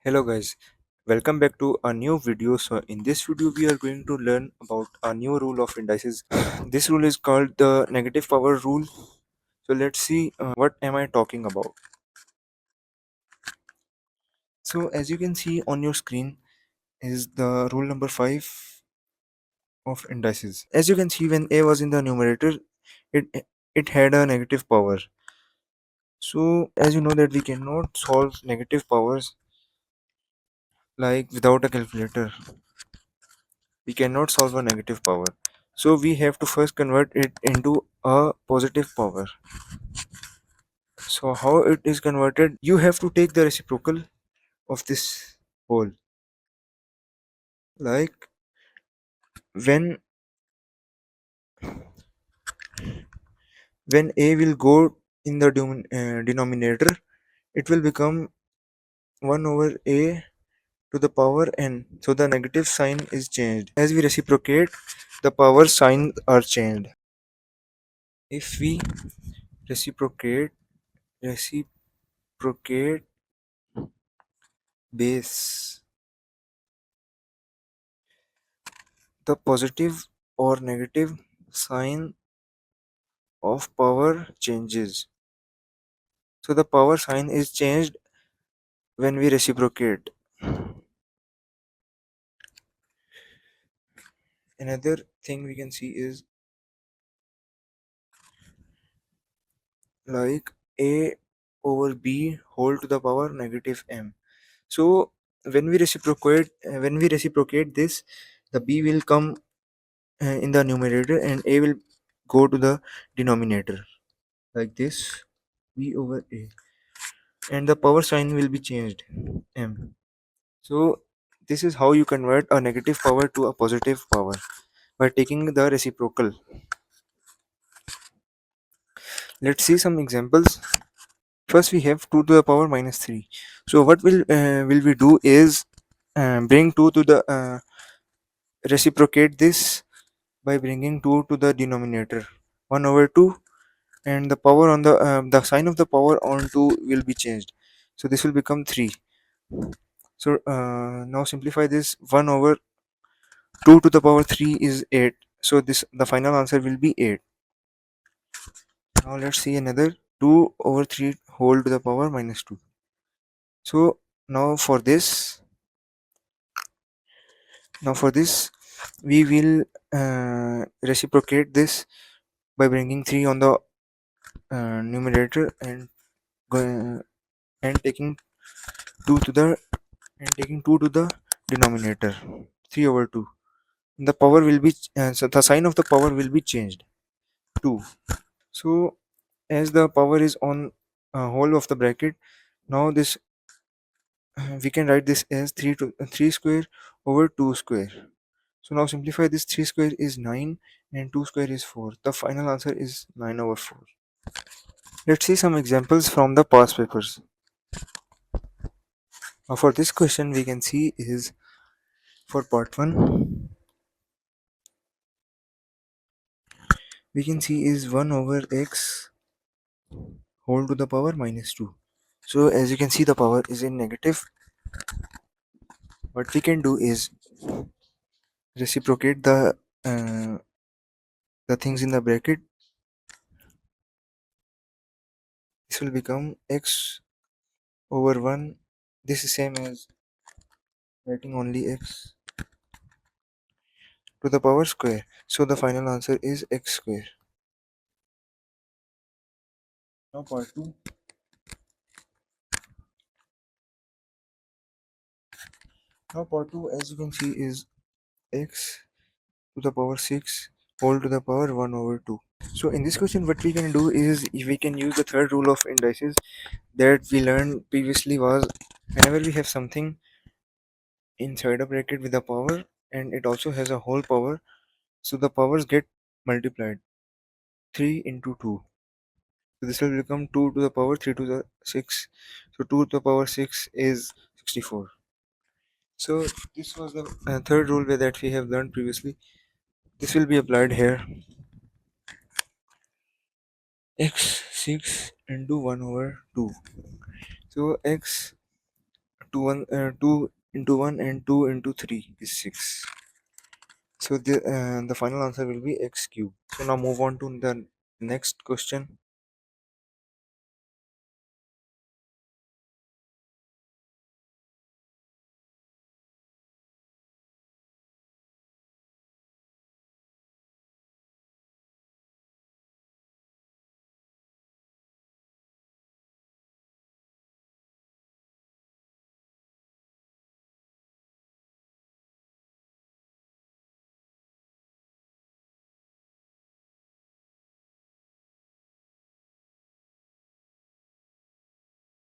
Hello guys, welcome back to a new video. So in this video we are going to learn about a new rule of indices. This rule is called the negative power rule. So let's see what am I talking about. So as you can see on your screen is the rule number 5 of indices. As you can see, when a was in the numerator, it it had a negative power. So as you know that we cannot solve negative powers like without a calculator. We cannot solve a negative power, so we have to first convert it into a positive power. So how it is converted, you have to take the reciprocal of this whole, like when a will go in the denominator, it will become 1 over a to the power n, so the negative sign is changed. As we reciprocate, the power signs are changed. If we reciprocate reciprocate base, the positive or negative sign of power changes. So the power sign is changed when we reciprocate. Another thing we can see is like a over b whole to the power negative m. So when we reciprocate this, the b will come in the numerator and a will go to the denominator, like this, b over a, and the power sign will be changed, m. So this is how you convert a negative power to a positive power, by taking the reciprocal. Let's see some examples. First we have 2 to the power minus 3. So what will we do is bring 2 to the reciprocate this by bringing 2 to the denominator, 1 over 2, and the power on the sign of the power on 2 will be changed, so this will become 3. So now simplify this. 1 over 2 to the power 3 is 8, so this the final answer will be 8. Now let's see another. 2 over 3 whole to the power minus 2. So now for this we will reciprocate this by bringing 3 on the numerator and go, and taking 2 to the taking 2 to the denominator. 3 over 2, the power will be so the sign of the power will be changed, 2. So as the power is on whole of the bracket, now this we can write this as 3 square over 2 square. So now simplify this. 3 square is 9 and 2 square is 4. The final answer is 9 over 4. Let's see some examples from the past papers. Now for this question we can see is, for part 1 we can see is 1 over x whole to the power minus 2. So as you can see, the power is in negative. What we can do is reciprocate uh, the things in the bracket. This will become x over 1. This is same as writing only x to the power square. So the final answer is x square. Now part 2. Now part 2, as you can see, is x to the power 6 whole to the power 1 over 2. So in this question what we can do is we can use the third rule of indices that we learned previously. Was whenever we have something inside a bracket with a power and it also has a whole power, so the powers get multiplied. 3 into 2, so this will become 2 to the power 3 to the 6. So 2 to the power 6 is 64. So this was the third rule that we have learned previously. This will be applied here. X 6 into 1 over 2. So x 2 into 1 and 2 into 3 is 6. So the final answer will be x cube. So now move on to the next question.